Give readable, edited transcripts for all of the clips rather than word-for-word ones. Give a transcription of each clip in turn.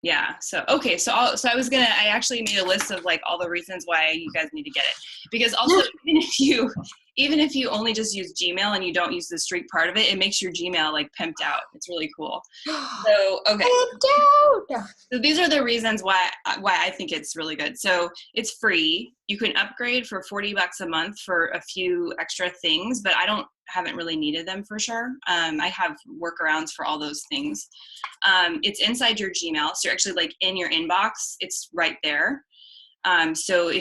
Yeah. So, okay. I actually made a list of like all the reasons why you guys need to get it. Because also, even if you only just use Gmail and you don't use the Streak part of it, it makes your Gmail like pimped out. It's really cool. So, okay. Pimped out. So these are the reasons why I think it's really good. So it's free. You can upgrade for $40 a month for a few extra things, but haven't really needed them for sure. I have workarounds for all those things. It's inside your Gmail. So you're actually like in your inbox, it's right there. So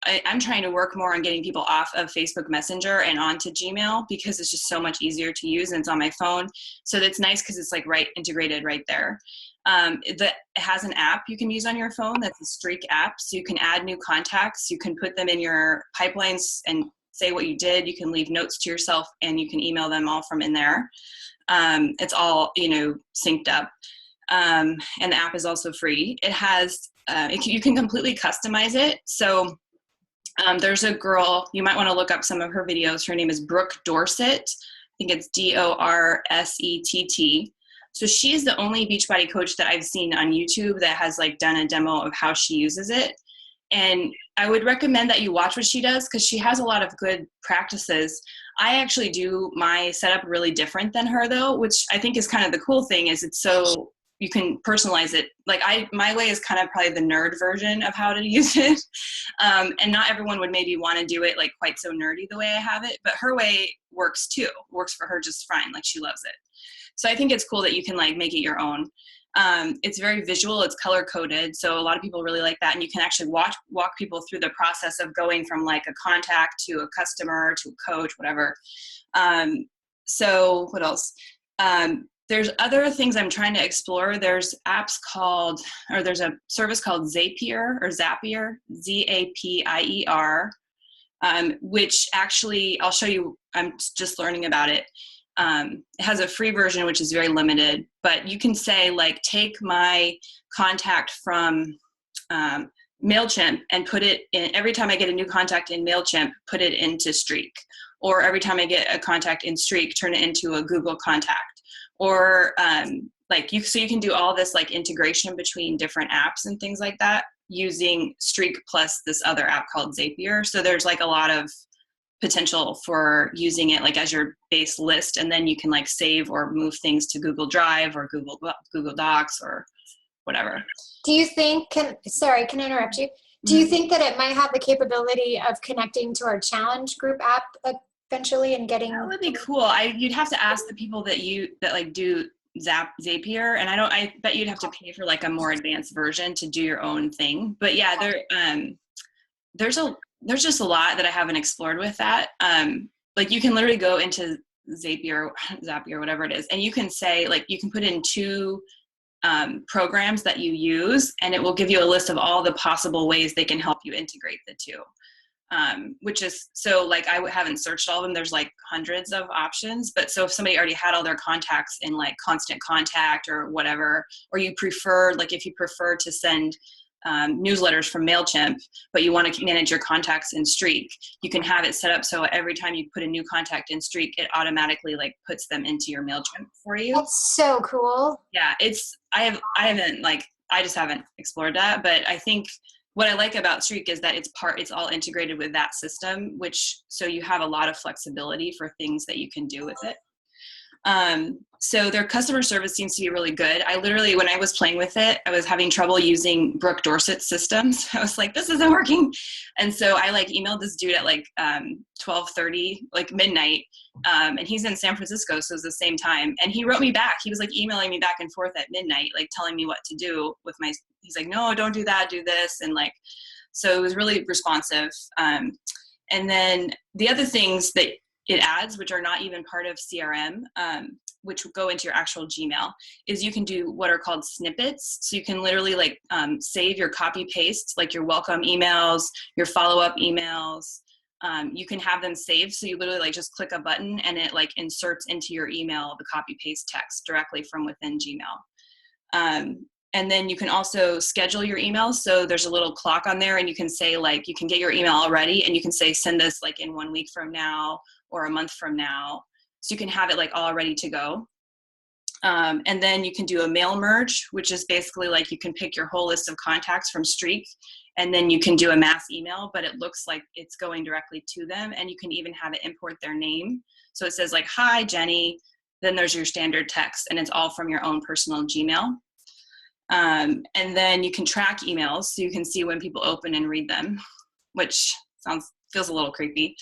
I'm trying to work more on getting people off of Facebook Messenger and onto Gmail because it's just so much easier to use and it's on my phone. So that's nice because it's like integrated right there. It has an app you can use on your phone. That's a Streak app. So you can add new contacts. You can put them in your pipelines and say what you did. You can leave notes to yourself and you can email them all from in there. It's all, synced up. And the app is also free. It has, you can completely customize it. So there's a girl, you might want to look up some of her videos. Her name is Brooke Dorsett. I think it's Dorsett. So she's the only Beachbody coach that I've seen on YouTube that has like done a demo of how she uses it. And I would recommend that you watch what she does because she has a lot of good practices. I actually do my setup really different than her though, which I think is kind of the cool thing is it's so you can personalize it. Like my way is kind of probably the nerd version of how to use it. And not everyone would maybe want to do it like quite so nerdy the way I have it, but her way works too. Works for her just fine. Like she loves it. So I think it's cool that you can like make it your own. It's very visual. It's color coded. So a lot of people really like that. And you can actually walk people through the process of going from like a contact to a customer to a coach, whatever. So what else? There's other things I'm trying to explore. There's there's a service called Zapier, Zapier, which actually I'll show you. I'm just learning about it. It has a free version, which is very limited, but you can say like, take my contact from MailChimp and put it in, every time I get a new contact in MailChimp, put it into Streak. Or every time I get a contact in Streak, turn it into a Google contact. Or so you can do all this like integration between different apps and things like that using Streak plus this other app called Zapier. So there's like a lot of potential for using it like as your base list, and then you can like save or move things to Google Drive or Google Docs or whatever. Do you think, sorry, can I interrupt you? Do you think that it might have the capability of connecting to our challenge group app eventually and getting? That would be cool. You'd have to ask the people that like do Zapier, and I bet you'd have to pay for like a more advanced version to do your own thing. But yeah, there's just a lot that I haven't explored with that. Like you can literally go into Zapier, whatever it is, and you can say like you can put in 2 programs that you use, and it will give you a list of all the possible ways they can help you integrate the 2. Which is so like I haven't searched all of them. There's like hundreds of options, but so if somebody already had all their contacts in like Constant Contact or whatever, or if you prefer to send newsletters from MailChimp, but you want to manage your contacts in Streak, you can have it set up so every time you put a new contact in Streak, it automatically like puts them into your MailChimp for you. That's so cool. Yeah, I just haven't explored that, but I think what I like about Streak is that it's all integrated with that system, so you have a lot of flexibility for things that you can do with it. So their customer service seems to be really good. I literally, when I was playing with it, I was having trouble using Brooke Dorsett's systems. I was like, this isn't working. And so I like emailed this dude at like 12:30, like midnight. And he's in San Francisco, so it was the same time. And he wrote me back. He was like emailing me back and forth at midnight, like telling me what to do with he's like, no, don't do that, do this. And like, so it was really responsive. And then the other things that it adds, which are not even part of CRM, which will go into your actual Gmail, is you can do what are called snippets. So you can literally like save your copy paste, like your welcome emails, your follow-up emails. You can have them saved. So you literally like just click a button and it like inserts into your email the copy paste text directly from within Gmail. And then you can also schedule your emails. So there's a little clock on there and you can say like, you can get your email already and you can say, send this like in 1 week from now or a month from now. So you can have it like all ready to go. And then you can do a mail merge, which is basically like you can pick your whole list of contacts from Streak, and then you can do a mass email, but it looks like it's going directly to them. And you can even have it import their name. So it says like, hi, Jenny. Then there's your standard text, and it's all from your own personal Gmail. And then you can track emails, so you can see when people open and read them, which feels a little creepy.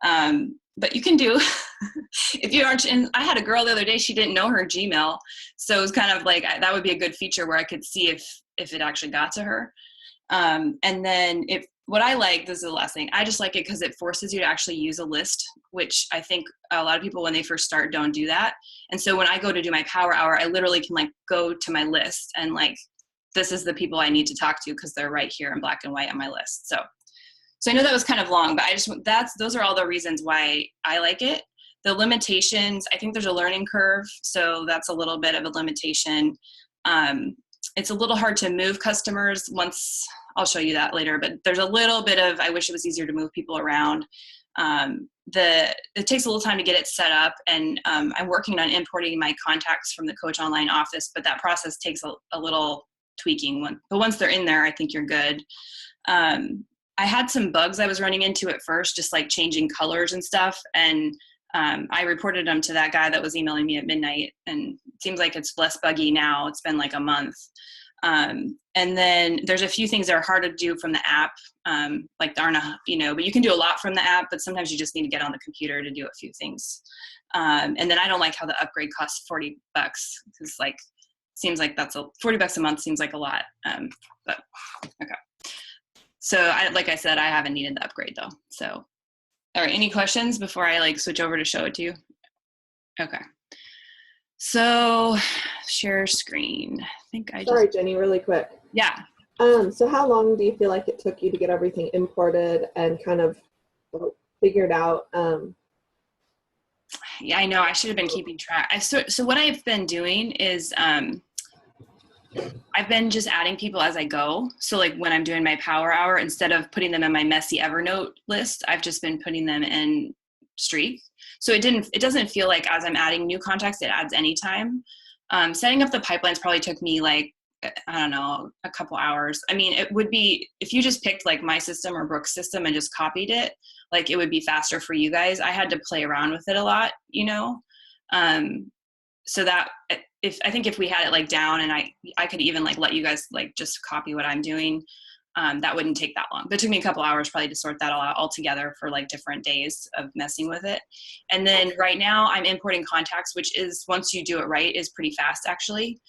But you can do, if you aren't, and I had a girl the other day, she didn't know her Gmail. So it was kind of like, that would be a good feature where I could see if it actually got to her. And then what I like, this is the last thing, I just like it because it forces you to actually use a list, which I think a lot of people when they first start don't do that. And so when I go to do my power hour, I literally can like go to my list and like, this is the people I need to talk to because they're right here in black and white on my list. So I know that was kind of long, but those are all the reasons why I like it. The limitations, I think there's a learning curve. So that's a little bit of a limitation. It's a little hard to move customers once, I'll show you that later, but there's a little bit of, I wish it was easier to move people around. It takes a little time to get it set up, and I'm working on importing my contacts from the Coach Online office, but that process takes a little tweaking. But once they're in there, I think you're good. I had some bugs I was running into at first, just like changing colors and stuff. And I reported them to that guy that was emailing me at midnight, and it seems like it's less buggy now. It's been like a month. And then there's a few things that are hard to do from the app, like Darna, but you can do a lot from the app, but sometimes you just need to get on the computer to do a few things. And then I don't like how the upgrade costs $40 because like, seems like $40 a month seems like a lot. But okay. So like I said, I haven't needed the upgrade though. So, all right, any questions before I like switch over to show it to you? Okay. So share screen. Sorry, Jenny, really quick. Yeah. So how long do you feel like it took you to get everything imported and kind of figured out? Yeah, I know. I should have been keeping track. So what I've been doing is I've been just adding people as I go. So like when I'm doing my power hour, instead of putting them in my messy Evernote list, I've just been putting them in Streak. So it doesn't feel like as I'm adding new contacts, it adds anytime. Setting up the pipelines probably took me like, I don't know, a couple hours. I mean, it would be, if you just picked like my system or Brooke's system and just copied it, like it would be faster for you guys. I had to play around with it a lot, so that I think if we had it like down and I could even like let you guys like just copy what I'm doing, that wouldn't take that long. But it took me a couple hours probably to sort that all together for like different days of messing with it. And then right now I'm importing contacts, which is, once you do it right, is pretty fast actually.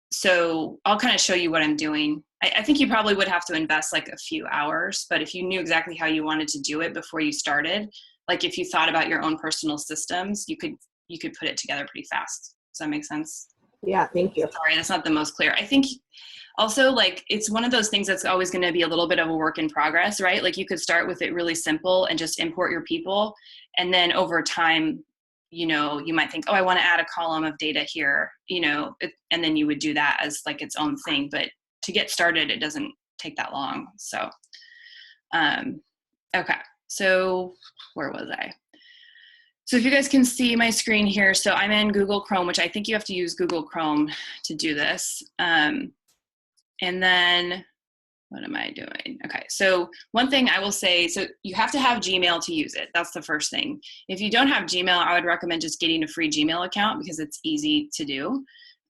So I'll kind of show you what I'm doing. I think you probably would have to invest like a few hours, but if you knew exactly how you wanted to do it before you started, like if you thought about your own personal systems, you could put it together pretty fast. Does that make sense? Yeah, thank you. Sorry, that's not the most clear. I think also like it's one of those things that's always going to be a little bit of a work in progress, right? Like you could start with it really simple and just import your people. And then over time, you might think, oh, I want to add a column of data here, and then you would do that as like its own thing. But to get started, it doesn't take that long. So, okay. So where was I? So if you guys can see my screen here, so I'm in Google Chrome, which I think you have to use Google Chrome to do this. And then what am I doing? Okay, so one thing I will say, so you have to have Gmail to use it. That's the first thing. If you don't have Gmail, I would recommend just getting a free Gmail account because it's easy to do.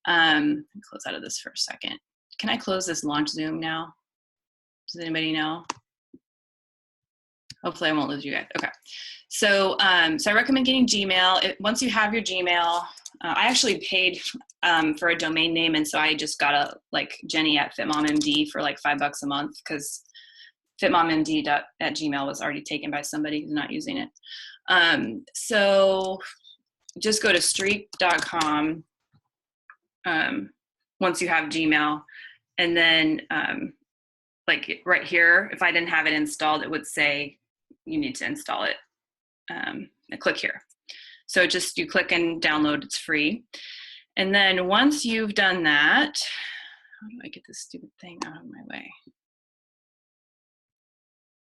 Close out of this for a second. Can I close this launch Zoom now? Does anybody know? Hopefully I won't lose you guys. Okay. So I recommend getting Gmail. Once you have your Gmail, I actually paid for a domain name, and so I just got Jenny at FitMomMD for like $5 a month because fitmommd@gmail was already taken by somebody who's not using it. So just go to streak.com once you have Gmail, and then like right here, if I didn't have it installed, it would say you need to install it. I click here. So just you click and download, it's free. And then once you've done that, how do I get this stupid thing out of my way?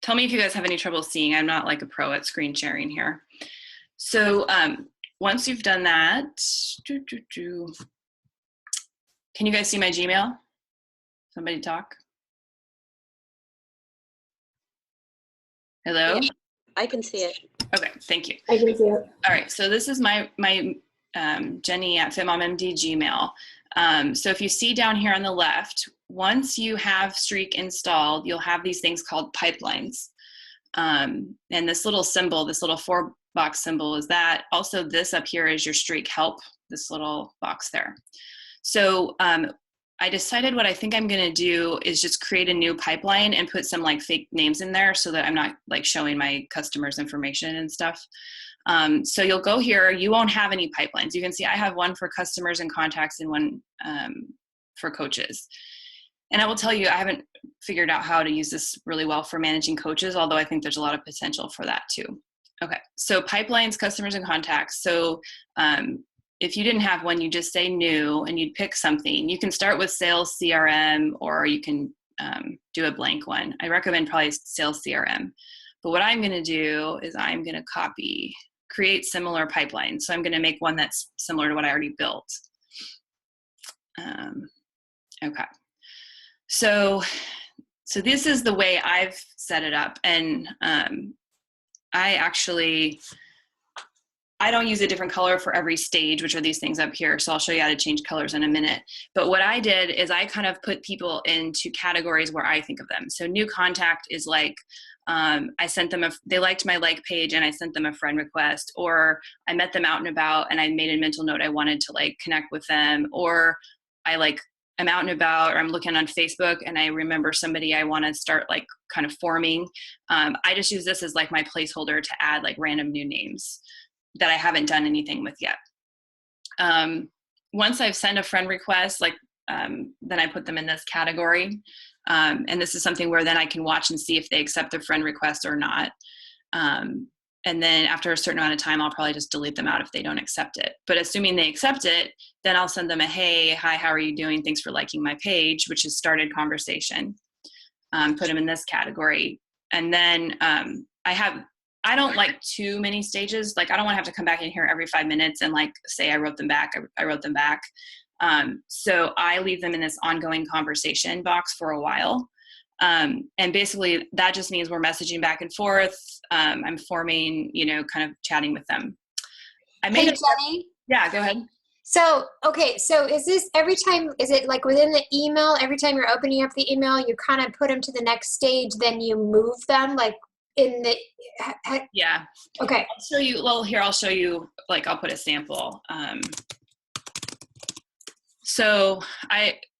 Tell me if you guys have any trouble seeing. I'm not like a pro at screen sharing here. So once you've done that, can you guys see my Gmail? Somebody talk. Hello? Yeah, I can see it. Okay, thank you. I can see it. All right, so this is my Jenny at FitMomMD Gmail. So if you see down here on the left, once you have Streak installed, you'll have these things called pipelines. And this little symbol, this little 4-box symbol is that. Also, this up here is your Streak help, this little box there. So I decided what I think I'm going to do is just create a new pipeline and put some like fake names in there so that I'm not like showing my customers information and stuff. So you'll go here, you won't have any pipelines. You can see I have one for customers and contacts and one for coaches. And I will tell you, I haven't figured out how to use this really well for managing coaches, although I think there's a lot of potential for that too. Okay, so pipelines, customers and contacts. So if you didn't have one, you just say new and you'd pick something. You can start with Sales CRM or you can do a blank one. I recommend probably Sales CRM. But what I'm going to do is I'm going to create similar pipelines. So I'm going to make one that's similar to what I already built. Okay. So this is the way I've set it up. And I don't use a different color for every stage, which are these things up here. So I'll show you how to change colors in a minute. But what I did is I kind of put people into categories where I think of them. So new contact is like, I sent them, they liked my like page and I sent them a friend request, or I met them out and about and I made a mental note I wanted to like connect with them, or I'm out and about, or I'm looking on Facebook and I remember somebody I want to start like kind of forming. I just use this as like my placeholder to add like random new names that I haven't done anything with yet. Once I've sent a friend request, then I put them in this category. And this is something where then I can watch and see if they accept the friend request or not. And then after a certain amount of time, I'll probably just delete them out if they don't accept it. But assuming they accept it, then I'll send them a, hey, hi, how are you doing? Thanks for liking my page, which is started conversation. Put them in this category. And then I don't like too many stages. Like I don't want to have to come back in here every 5 minutes and like say I wrote them back. I wrote them back. So I leave them in this ongoing conversation box for a while. And basically that just means we're messaging back and forth. I'm forming, kind of chatting with them. Hey, Jenny? Yeah, go ahead. So, okay. So is this every time, is it like within the email, every time you're opening up the email, you kind of put them to the next stage, then you move them like in the, yeah. Okay. I'll show you, I'll show you, I'll put a sample. So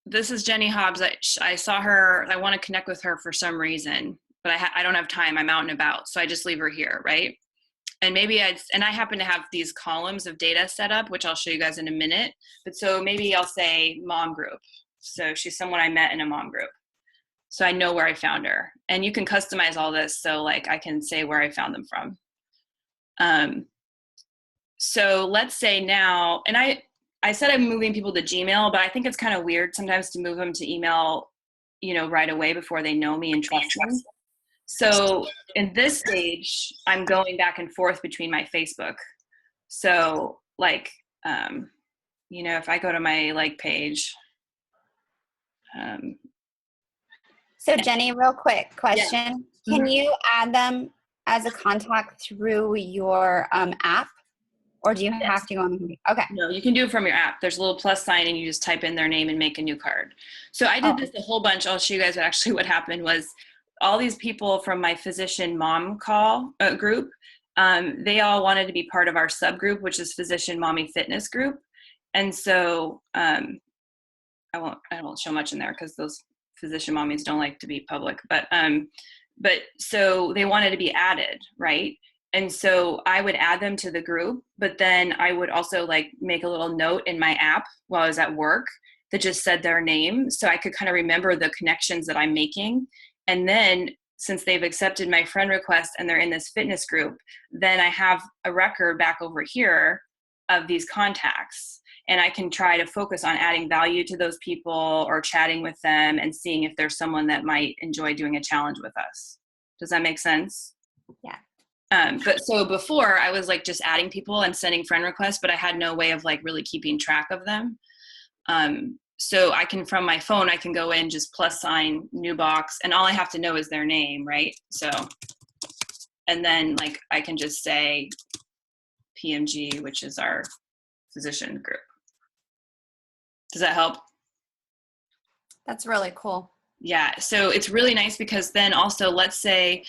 this is Jenny Hobbs. I saw her, I want to connect with her for some reason, but I don't have time. I'm out and about. So I just leave her here. Right. And maybe I happen to have these columns of data set up, which I'll show you guys in a minute. But so maybe I'll say mom group. So she's someone I met in a mom group. So I know where I found her, and you can customize all this. So I can say where I found them from. So let's say now, and I said I'm moving people to Gmail, but I think it's kind of weird sometimes to move them to email, right away before they know me and trust me. So in this stage, I'm going back and forth between my Facebook. So if I go to my like page. So Jenny, real quick question. Yeah. Can you add them as a contact through your app? Or do you have to go on the computer? Okay. No, you can do it from your app. There's a little plus sign and you just type in their name and make a new card. So I did this a whole bunch. I'll show you guys what happened was all these people from my physician mom call group, they all wanted to be part of our subgroup, which is Physician Mommy Fitness Group. And so I won't show much in there because those physician mommies don't like to be public, but so they wanted to be added, right? And so I would add them to the group, but then I would also make a little note in my app while I was at work that just said their name. So I could kind of remember the connections that I'm making. And then since they've accepted my friend request and they're in this fitness group, then I have a record back over here of these contacts. And I can try to focus on adding value to those people or chatting with them and seeing if there's someone that might enjoy doing a challenge with us. Does that make sense? Yeah. But so before I was like just adding people and sending friend requests, but I had no way of like really keeping track of them. So I can, from my phone, I can go in, just plus sign new box, and all I have to know is their name, right? So, and then like I can just say PMG, which is our physician group. Does that help? That's really cool. Yeah, so it's really nice because then also, let's say,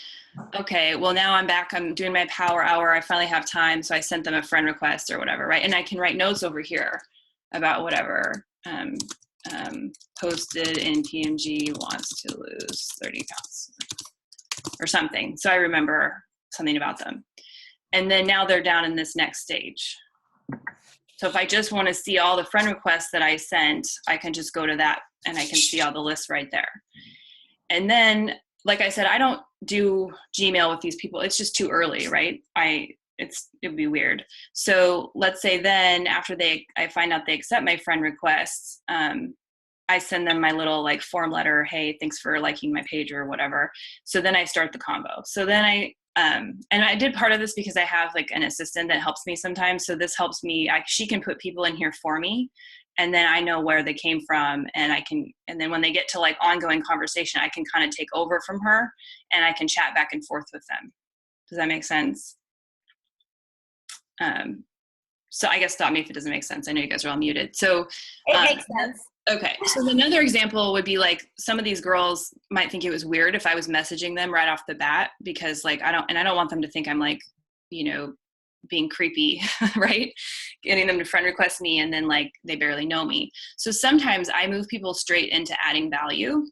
okay, well now I'm back, I'm doing my power hour, I finally have time, so I sent them a friend request or whatever, right? And I can write notes over here about whatever. Posted in PMG wants to lose 30 pounds or something. So I remember something about them. And then now they're down in this next stage. So if I just want to see all the friend requests that I sent, I can just go to that and I can see all the lists right there. And then, like I said, I don't do Gmail with these people. It's just too early, right? It'd be weird. So let's say then after I find out they accept my friend requests, I send them my little like form letter. Hey, thanks for liking my page or whatever. So then I start the combo. So then and I did part of this because I have like an assistant that helps me sometimes. So this helps me, she can put people in here for me, and then I know where they came from, and and then when they get to like ongoing conversation, I can kind of take over from her and I can chat back and forth with them. Does that make sense? So I guess stop me if it doesn't make sense. I know you guys are all muted. So It makes sense. Okay. So another example would be like some of these girls might think it was weird if I was messaging them right off the bat, because like I don't want them to think I'm like, being creepy, right? Getting them to friend request me and then like they barely know me. So sometimes I move people straight into adding value,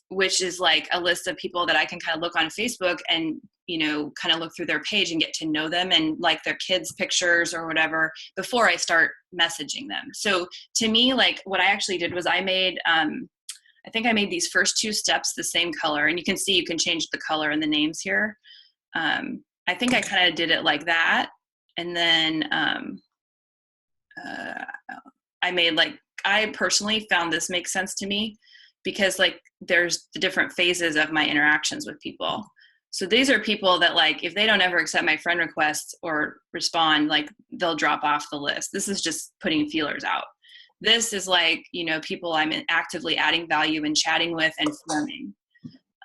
which is like a list of people that I can kind of look on Facebook and kind of look through their page and get to know them and like their kids' pictures or whatever before I start messaging them. So to me, like what I actually did was I made, I think I made these first two steps the same color, and you can see you can change the color and the names here. I think I kind of did it like that. And then I personally found this makes sense to me because like there's the different phases of my interactions with people. So these are people that like, if they don't ever accept my friend requests or respond, like they'll drop off the list. This is just putting feelers out. This is like, people I'm actively adding value and chatting with and forming.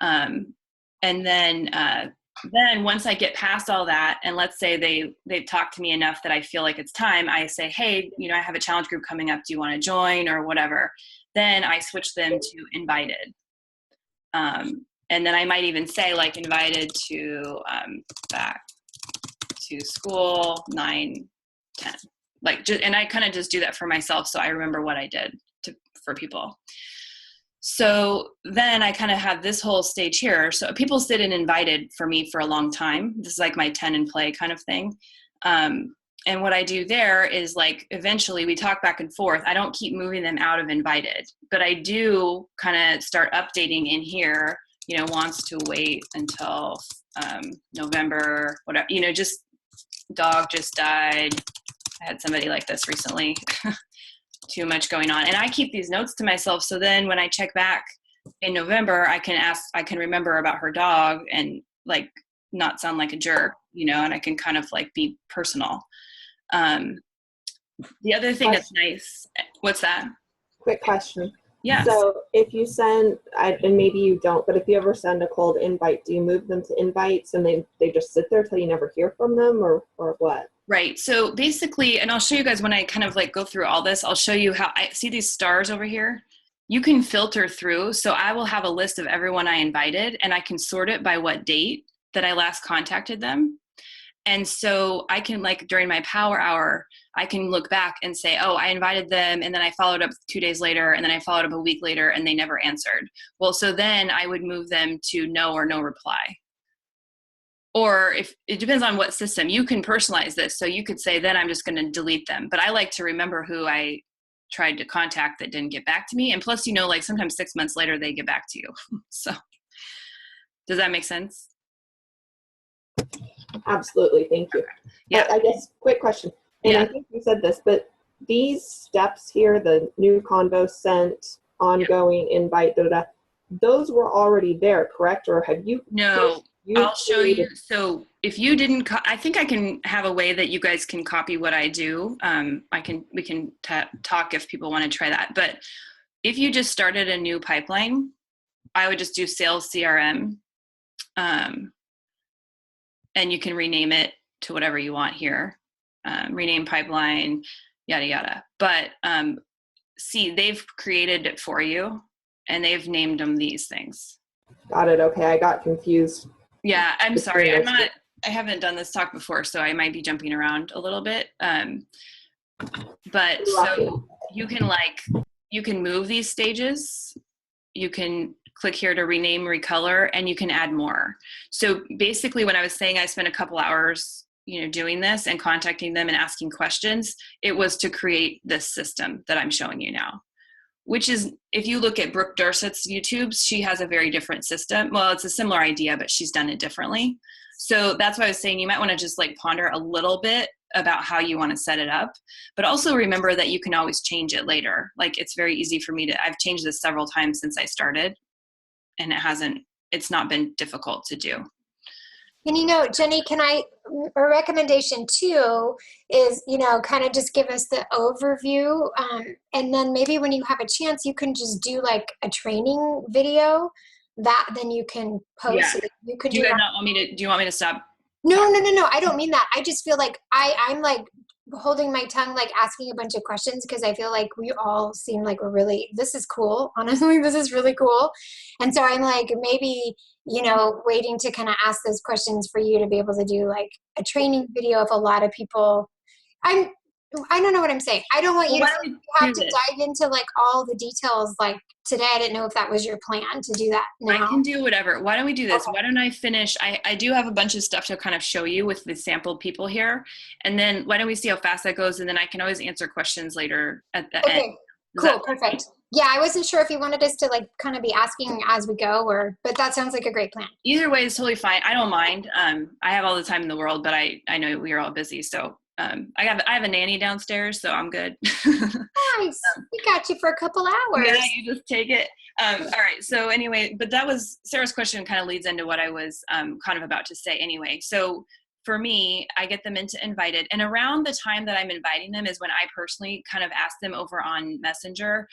And then once I get past all that, and let's say they've talked to me enough that I feel like it's time, I say, hey, I have a challenge group coming up. Do you want to join or whatever? Then I switch them to invited. And then I might even say like invited to back to school 9-10. Like, and I kind of just do that for myself so I remember what I did for people. So then I kind of have this whole stage here. So people sit and invited for me for a long time. This is like my 10 and play kind of thing. And what I do there is like, eventually we talk back and forth. I don't keep moving them out of invited, but I do kind of start updating in here, wants to wait until November, whatever, just dog just died. I had somebody like this recently. Too much going on. And I keep these notes to myself. So then when I check back in November, I can remember about her dog and like not sound like a jerk, and I can kind of like be personal. The other thing that's nice, what's that? Quick question. Yeah. So if you send, and maybe you don't, but if you ever send a cold invite, do you move them to invites and they just sit there till you never hear from them or what? Right. So basically, and I'll show you guys when I kind of like go through all this, I'll show you how I see these stars over here. You can filter through. So I will have a list of everyone I invited and I can sort it by what date that I last contacted them. And so I can like during my power hour, I can look back and say, oh, I invited them and then I followed up 2 days later and then I followed up a week later and they never answered. Well, so then I would move them to no or no reply. Or if it depends on what system, you can personalize this. So you could say, then I'm just going to delete them. But I like to remember who I tried to contact that didn't get back to me. And plus, like sometimes 6 months later, they get back to you. So does that make sense? Absolutely. Thank you. Yeah. I guess quick question. And I think you said this, but these steps here, the new convo sent, ongoing invite, those were already there, correct? Or have you? No. I'll show you. So if you didn't, I think I can have a way that you guys can copy what I do. We can talk if people want to try that. But if you just started a new pipeline, I would just do sales CRM, and you can rename it to whatever you want here. Rename pipeline, yada, yada. But see, they've created it for you and they've named them these things. Got it. Okay. I got confused. Yeah, I'm sorry. I haven't done this talk before, so I might be jumping around a little bit. But so you can move these stages. You can click here to rename, recolor, and you can add more. So basically when I was saying I spent a couple hours, doing this and contacting them and asking questions, it was to create this system that I'm showing you now. Which is, if you look at Brooke Dorsett's YouTubes, she has a very different system. Well, it's a similar idea, but she's done it differently. So that's why I was saying you might want to just ponder a little bit about how you want to set it up, but also remember that you can always change it later. It's very easy for me I've changed this several times since I started, and it's not been difficult to do. And Jenny, a recommendation too is, kind of just give us the overview. And then maybe when you have a chance, you can just do a training video that then you can post. Yeah. You could do you want me to stop? No. I don't mean that. I just feel like I'm holding my tongue, asking a bunch of questions because I feel like we all seem like this is cool. Honestly, this is really cool. And so I'm maybe, waiting to kind of ask those questions for you to be able to do a training video of a lot of people. I don't know what I'm saying. I don't want you to have to dive into all the details today. I didn't know if that was your plan to do that now. I can do whatever. Why don't we do this? Okay. Why don't I finish? I do have a bunch of stuff to kind of show you with the sampled people here. And then why don't we see how fast that goes? And then I can always answer questions later at the end. Cool. Perfect. Yeah. I wasn't sure if you wanted us to kind of be asking as we go but that sounds like a great plan. Either way is totally fine. I don't mind. I have all the time in the world, but I know we are all busy. So I have a nanny downstairs, so I'm good. Nice. We got you for a couple hours. Yeah, you just take it. All right. So anyway, but that was Sarah's question kind of leads into what I was kind of about to say anyway. So for me, I get them into invited, and around the time that I'm inviting them is when I personally kind of ask them over on Messenger,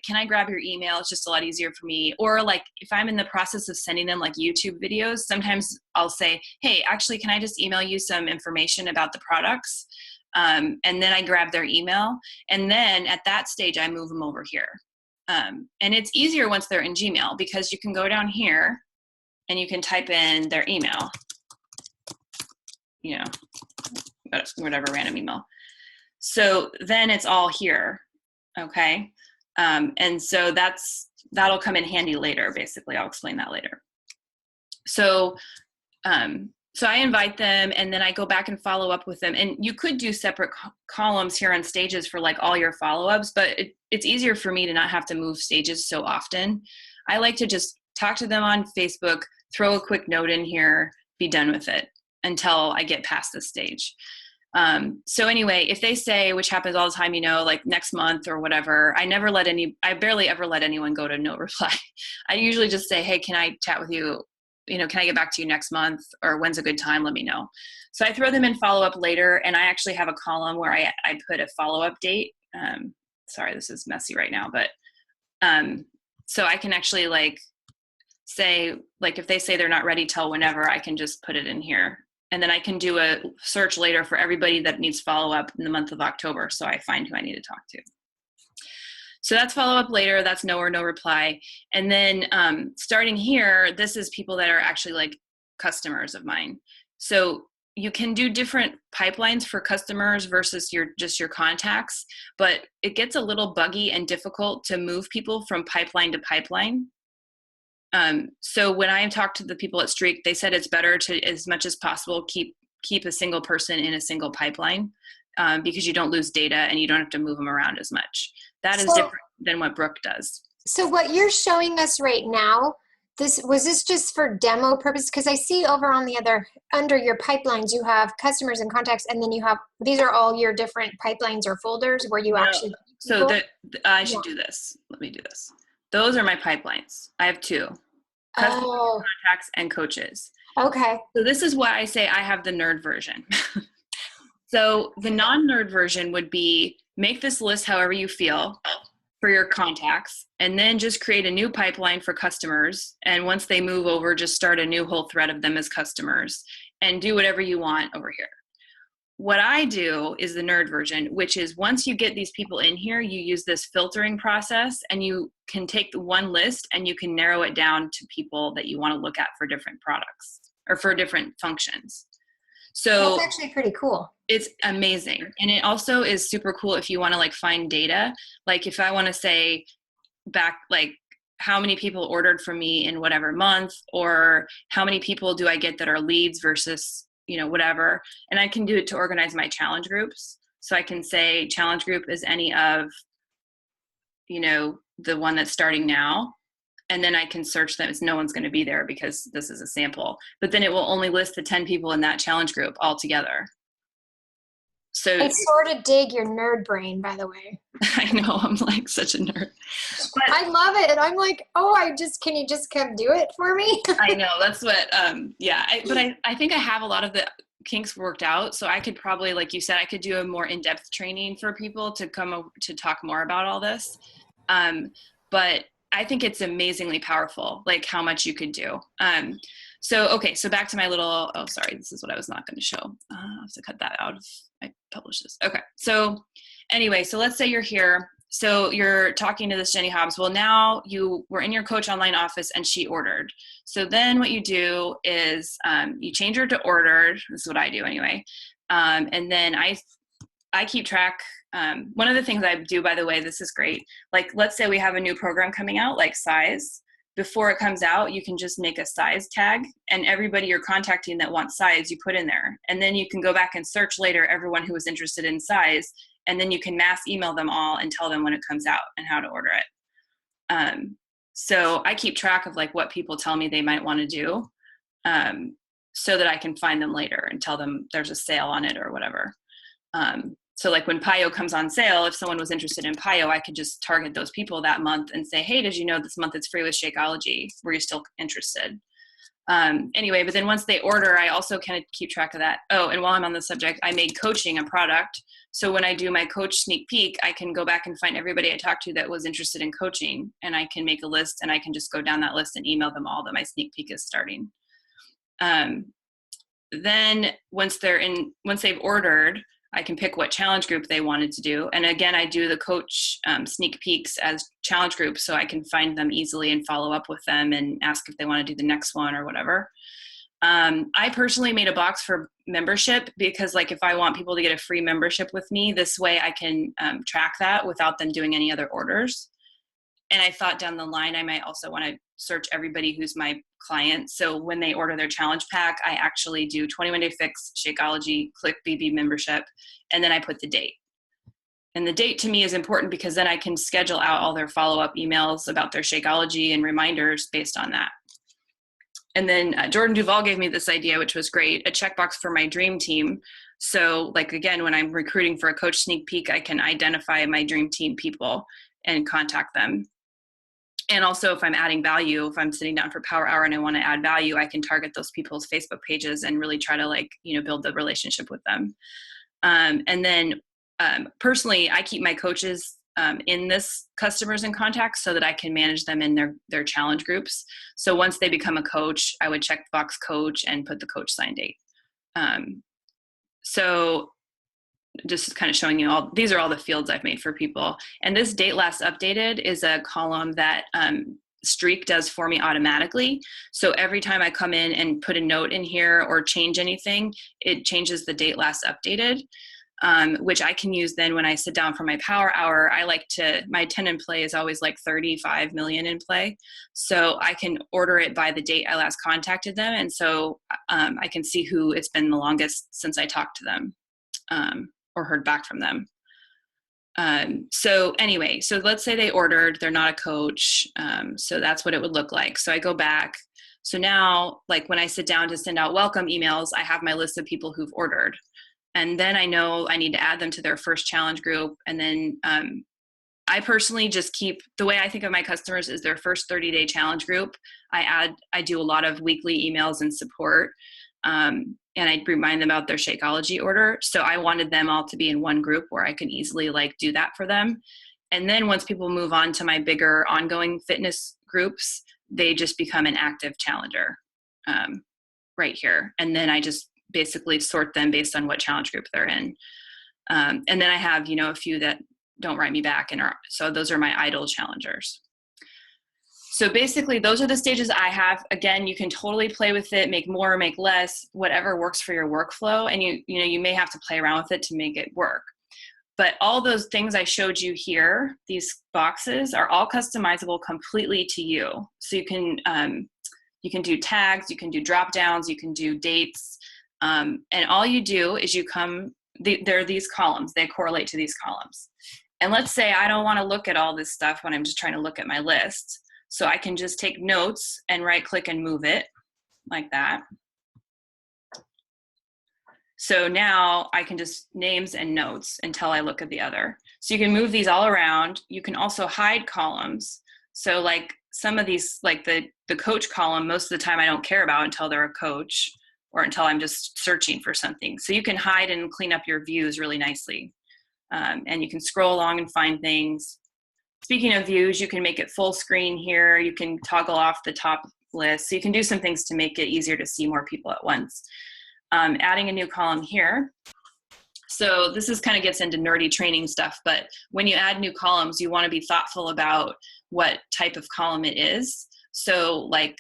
can I grab your email? It's just a lot easier for me. Or if I'm in the process of sending them YouTube videos, sometimes I'll say, hey, actually, can I just email you some information about the products? And then I grab their email. And then at that stage, I move them over here. And it's easier once they're in Gmail because you can go down here and you can type in their email. Whatever random email. So then it's all here. Okay. And so that'll come in handy later. Basically, I'll explain that later. So I invite them and then I go back and follow up with them. And you could do separate columns here on stages for all your follow-ups, but it's easier for me to not have to move stages so often. I like to just talk to them on Facebook, throw a quick note in here, be done with it until I get past this stage. So anyway, if they say, which happens all the time, next month or whatever, I barely ever let anyone go to no reply. I usually just say, hey, can I chat with you? Can I get back to you next month, or when's a good time? Let me know. So I throw them in follow up later, and I actually have a column where I put a follow up date. Sorry, this is messy right now, but so I can actually say, if they say they're not ready till whenever, I can just put it in here. And then I can do a search later for everybody that needs follow-up in the month of October. So I find who I need to talk to. So that's follow-up later. That's no or no reply. And then starting here, this is people that are actually customers of mine. So you can do different pipelines for customers versus your contacts, but it gets a little buggy and difficult to move people from pipeline to pipeline. So when I talked to the people at Streak, they said it's better to, as much as possible, keep a single person in a single pipeline because you don't lose data and you don't have to move them around as much. That is different than what Brooke does. So what you're showing us right now, was this just for demo purpose? Because I see over on the under your pipelines, you have customers and contacts, and then you have, these are all your different pipelines or folders where you actually. So I should do this. Let me do this. Those are my pipelines. I have two. Customers, contacts, and coaches. Okay. So this is why I say I have the nerd version. So the non-nerd version would be make this list however you feel for your contacts, and then just create a new pipeline for customers. And once they move over, just start a new whole thread of them as customers and do whatever you want over here. What I do is the nerd version, which is once you get these people in here, you use this filtering process, and you can take the one list and you can narrow it down to people that you want to look at for different products or for different functions. So that's actually pretty cool. It's amazing. And it also is super cool if you want to like find data. Like if I want to say back, like how many people ordered from me in whatever month, or how many people do I get that are leads versus, you know, whatever. And I can do it to organize my challenge groups. So I can say challenge group is any of, you know, the one that's starting now. And then I can search them. It's no one's going to be there because this is a sample, but then it will only list the 10 people in that challenge group all together. So I sort of dig your nerd brain, by the way. I know, I'm like such a nerd. But I love it. I'm like, oh, can you just come do it for me? I know, that's what, yeah. But I think I have a lot of the kinks worked out. So I could probably, like you said, I could do a more in-depth training for people to come to talk more about all this. But I think it's amazingly powerful, like how much you could do. Okay, so back to my little, oh, sorry, this is what I was not going to show. I have to cut that out if I publish this. Okay, so anyway, so let's say you're here. So you're talking to this Jenny Hobbs. Well, now you were in your coach online office and she ordered. So then what you do is you change her to ordered. This is what I do anyway. And then I keep track. One of the things I do, by the way, this is great. Like, let's say we have a new program coming out, like size. Before it comes out, you can just make a size tag, and everybody you're contacting that wants size, you put in there. And then you can go back and search later everyone who was interested in size, and then you can mass email them all and tell them when it comes out and how to order it. So I keep track of like what people tell me they might want to do, so that I can find them later and tell them there's a sale on it or whatever. So like when Pio comes on sale, if someone was interested in Pio, I could just target those people that month and say, hey, did you know this month it's free with Shakeology? Were you still interested? Anyway, but then once they order, I also kind of keep track of that. Oh, and while I'm on the subject, I made coaching a product. So when I do my coach sneak peek, I can go back and find everybody I talked to that was interested in coaching, and I can make a list, and I can just go down that list and email them all that my sneak peek is starting. Then once they've ordered, I can pick what challenge group they wanted to do. And again, I do the coach sneak peeks as challenge groups, so I can find them easily and follow up with them and ask if they want to do the next one or whatever. I personally made a box for membership because, like, if I want people to get a free membership with me, this way I can track that without them doing any other orders. And I thought down the line, I might also want to search everybody who's my client. So when they order their challenge pack, I actually do 21-day fix, Shakeology, click BB membership, and then I put the date. And the date to me is important because then I can schedule out all their follow-up emails about their Shakeology and reminders based on that. And then Jordan Duvall gave me this idea, which was great, a checkbox for my dream team. So like, again, when I'm recruiting for a coach sneak peek, I can identify my dream team people and contact them. And also if I'm adding value, if I'm sitting down for Power Hour and I want to add value, I can target those people's Facebook pages and really try to, like, you know, build the relationship with them. And then personally, I keep my coaches in this customers and contacts so that I can manage them in their challenge groups. So once they become a coach, I would check the box coach and put the coach sign date. So just kind of showing you all, these are all the fields I've made for people. And this date last updated is a column that Streak does for me automatically. So every time I come in and put a note in here or change anything, it changes the date last updated, which I can use then when I sit down for my Power Hour. My attend play is always like 35 million in play. So I can order it by the date I last contacted them. And so I can see who it's been the longest since I talked to them. Or heard back from them. So anyway, so let's say they ordered, they're not a coach. So that's what it would look like. So I go back. So now, like when I sit down to send out welcome emails, I have my list of people who've ordered. And then I know I need to add them to their first challenge group. And then I personally just keep, the way I think of my customers is their first 30-day challenge group. I do a lot of weekly emails and support, and I remind them about their Shakeology order. So I wanted them all to be in one group where I can easily like do that for them. And then once people move on to my bigger ongoing fitness groups, they just become an active challenger right here. And then I just basically sort them based on what challenge group they're in. And then I have, you know, a few that don't write me back, so those are my idle challengers. So basically those are the stages I have. Again, you can totally play with it, make more, make less, whatever works for your workflow. And you may have to play around with it to make it work. But all those things I showed you here, these boxes, are all customizable completely to you. So you can do tags, you can do drop downs, you can do dates. And all you do is there are these columns, they correlate to these columns. And let's say I don't want to look at all this stuff when I'm just trying to look at my list. So I can just take notes and right click and move it like that. So now I can just names and notes until I look at the other. So you can move these all around. You can also hide columns. So like some of these, like the coach column, most of the time I don't care about until they're a coach or until I'm just searching for something. So you can hide and clean up your views really nicely. And you can scroll along and find things. Speaking of views, you can make it full screen here. You can toggle off the top list. So you can do some things to make it easier to see more people at once. Adding a new column here. So this is kind of gets into nerdy training stuff, but when you add new columns, you want to be thoughtful about what type of column it is. So like,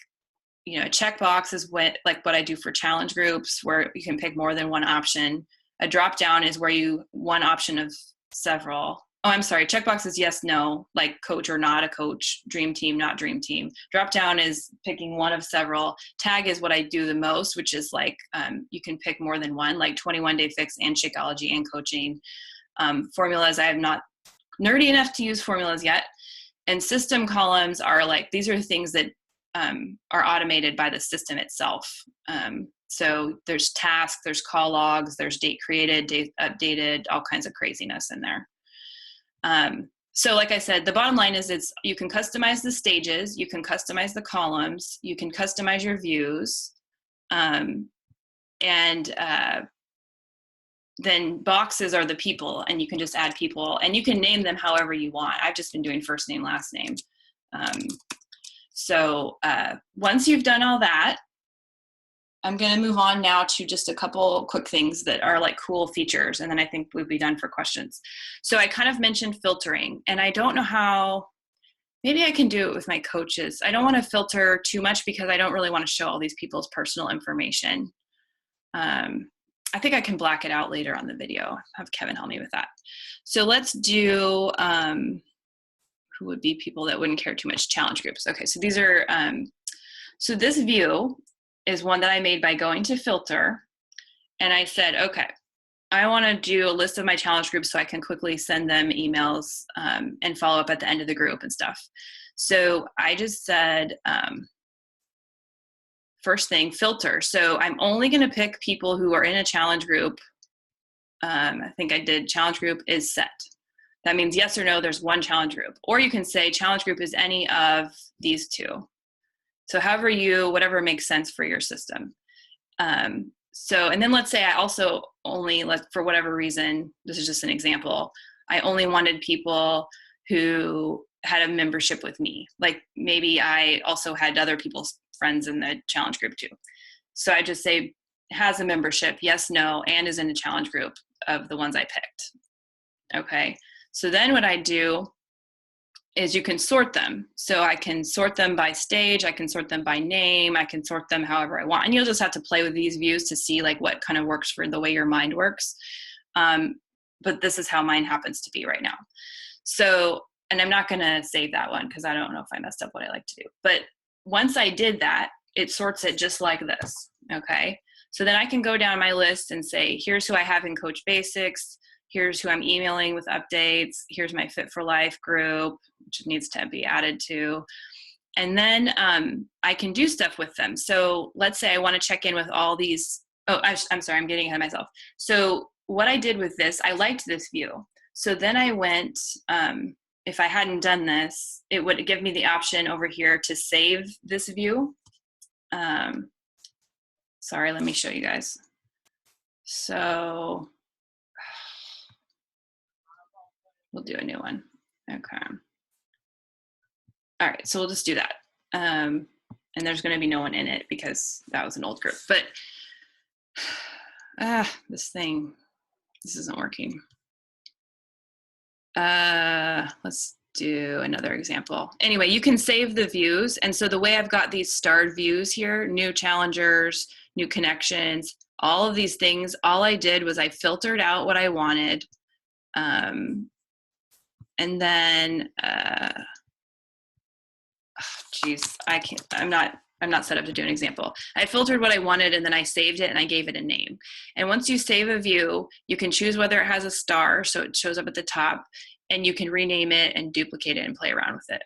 you know, a checkbox is what I do for challenge groups where you can pick more than one option. A drop down is where one option of several. Oh, I'm sorry. Checkbox is yes, no, like coach or not a coach, dream team, not dream team. Drop down is picking one of several. Tag is what I do the most, which is like you can pick more than one, like 21-day fix and Shakeology and coaching. Formulas, I have not nerdy enough to use formulas yet. And system columns are like, these are things that are automated by the system itself. So there's tasks, there's call logs, there's date created, date updated, all kinds of craziness in there. So like I said, the bottom line is you can customize the stages, you can customize the columns, you can customize your views, and then boxes are the people, and you can just add people, and you can name them however you want. I've just been doing first name, last name. So once you've done all that, I'm going to move on now to just a couple quick things that are like cool features, and then I think we'll be done for questions. So I kind of mentioned filtering, and I don't know how, maybe I can do it with my coaches. I don't want to filter too much because I don't really want to show all these people's personal information. I think I can black it out later on the video. Have Kevin help me with that. So let's do, who would be people that wouldn't care too much? Challenge groups. Okay, so these are, so this view is one that I made by going to filter, and I said, okay, I want to do a list of my challenge groups so I can quickly send them emails and follow up at the end of the group and stuff. So I just said, first thing, filter. So I'm only going to pick people who are in a challenge group. I think I did challenge group is set. That means yes or no, there's one challenge group. Or you can say challenge group is any of these two. So whatever makes sense for your system. And then let's say I also only, for whatever reason, this is just an example, I only wanted people who had a membership with me. Like maybe I also had other people's friends in the challenge group too. So I just say has a membership, yes, no, and is in a challenge group of the ones I picked. Okay. So then what I do is you can sort them. So I can sort them by stage, I can sort them by name, I can sort them however I want. And you'll just have to play with these views to see like what kind of works for the way your mind works. But this is how mine happens to be right now. So, and I'm not gonna save that one because I don't know if I messed up what I like to do. But once I did that, it sorts it just like this, okay? So then I can go down my list and say, here's who I have in Coach Basics, here's who I'm emailing with updates, here's my Fit for Life group, which needs to be added to. And then I can do stuff with them. So let's say I want to check in with all these. Oh, I'm sorry, I'm getting ahead of myself. So what I did with this, I liked this view. So then I went, if I hadn't done this, it would give me the option over here to save this view. Sorry, let me show you guys. So we'll do a new one. Okay. All right, so we'll just do that. And there's going to be no one in it because that was an old group. But this isn't working. Let's do another example. Anyway, you can save the views. And so the way I've got these starred views here, new challengers, new connections, all of these things, all I did was I filtered out what I wanted. And then, I'm not set up to do an example. I filtered what I wanted and then I saved it and I gave it a name. And once you save a view, you can choose whether it has a star, so it shows up at the top, and you can rename it and duplicate it and play around with it.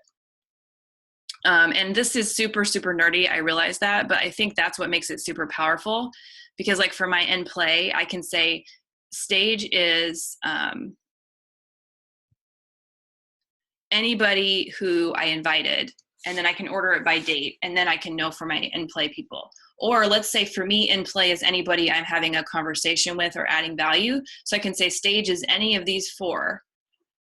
And this is super, super nerdy. I realize that, but I think that's what makes it super powerful, because like for my end play, I can say stage is anybody who I invited, and then I can order it by date, and then I can know for my in play people. Or let's say for me, in play is anybody I'm having a conversation with or adding value. So I can say stage is any of these 4,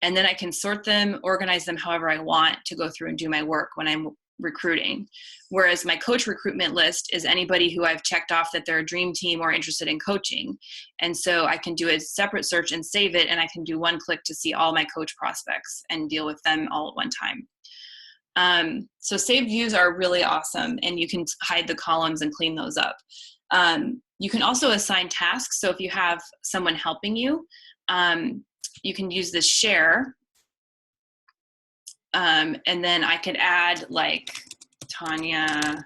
and then I can sort them, organize them however I want to go through and do my work when I'm recruiting. Whereas my coach recruitment list is anybody who I've checked off that they're a dream team or interested in coaching. And so I can do a separate search and save it, and I can do one click to see all my coach prospects and deal with them all at one time. So saved views are really awesome, and you can hide the columns and clean those up. You can also assign tasks. So if you have someone helping you, you can use this share. And then I could add like Tanya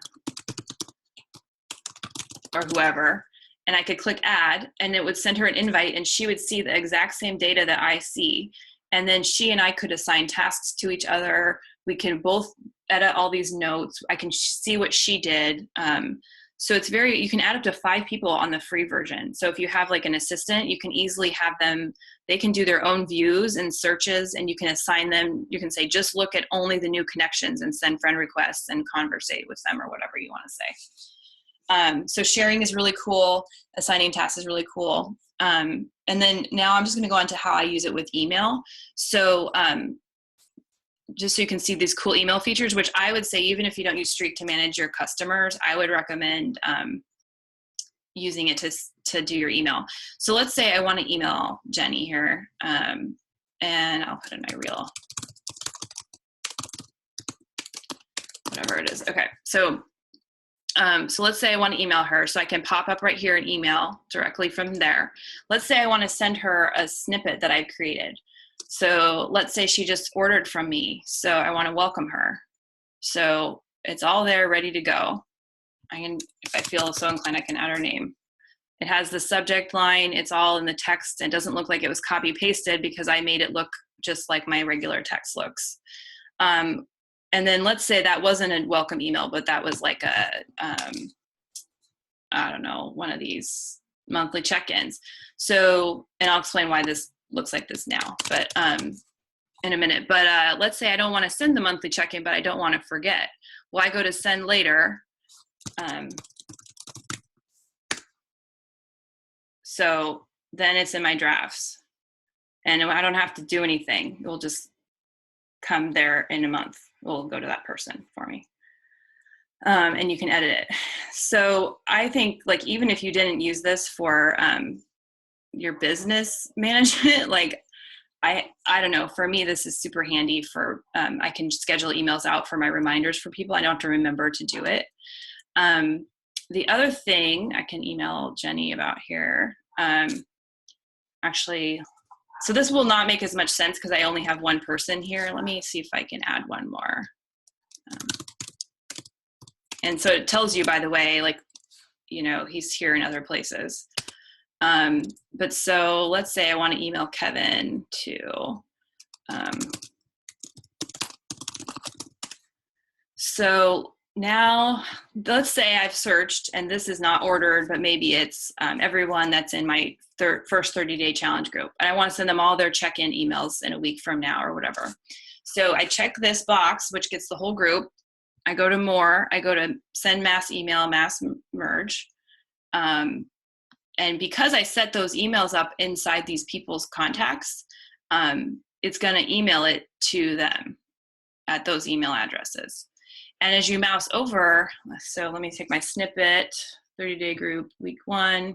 or whoever, and I could click add, and it would send her an invite, and she would see the exact same data that I see. And then she and I could assign tasks to each other. We can both edit all these notes. I can see what she did. So it's you can add up to 5 people on the free version. So if you have like an assistant, you can easily have them, they can do their own views and searches, and you can assign them. You can say, just look at only the new connections and send friend requests and conversate with them or whatever you want to say. So sharing is really cool. Assigning tasks is really cool. And then now I'm just going to go on to how I use it with email. So just so you can see these cool email features, which I would say, even if you don't use Streak to manage your customers, I would recommend using it to do your email. So let's say I want to email Jenny here, and I'll put in my reel, whatever it is. Okay, so let's say I want to email her, so I can pop up right here an email directly from there. Let's say I want to send her a snippet that I've created. So let's say she just ordered from me, so I want to welcome her. So it's all there, ready to go. I can, if I feel so inclined, I can add her name. It has the subject line. It's all in the text. It doesn't look like it was copy pasted because I made it look just like my regular text looks. And then let's say that wasn't a welcome email, but that was like a, I don't know, one of these monthly check-ins. So, and I'll explain why this looks like this now, but in a minute. But let's say I don't want to send the monthly check-in, but I don't want to forget. Well, I go to send later. So then it's in my drafts, and I don't have to do anything. It will just come there in a month. It will go to that person for me. And you can edit it. So I think, like, even if you didn't use this for your business management, like I don't know, for me, this is super handy for, I can schedule emails out for my reminders for people. I don't have to remember to do it. The other thing I can email Jenny about here, actually, so this will not make as much sense because I only have one person here. Let me see if I can add one more. And so it tells you, by the way, like, you know, he's here in other places. But so let's say I want to email Kevin to, so now let's say I've searched and this is not ordered, but maybe it's everyone that's in my first 30-day challenge group. And I want to send them all their check-in emails in a week from now or whatever. So I check this box, which gets the whole group. I go to more, I go to send mass email, mass merge. And because I set those emails up inside these people's contacts, it's going to email it to them at those email addresses. And as you mouse over, so let me take my snippet, 30-day group, week 1.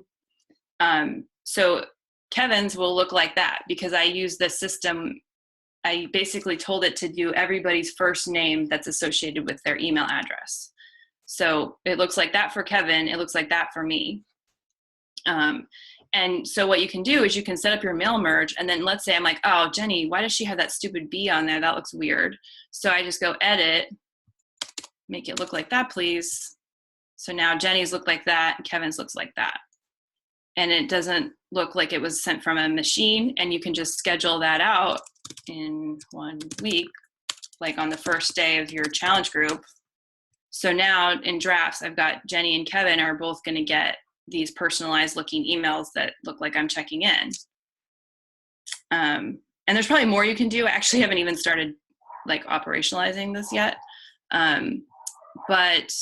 So Kevin's will look like that because I use the system. I basically told it to do everybody's first name that's associated with their email address. So it looks like that for Kevin. It looks like that for me. And so what you can do is you can set up your mail merge, and then let's say I'm like, oh, Jenny, why does she have that stupid B on there? That looks weird. So I just go edit, make it look like that, please. So now Jenny's look like that, and Kevin's looks like that. And it doesn't look like it was sent from a machine, and you can just schedule that out in 1 week, like on the first day of your challenge group. So now in drafts, I've got Jenny and Kevin are both going to get these personalized looking emails that look like I'm checking in. And there's probably more you can do. I actually haven't even started like operationalizing this yet. But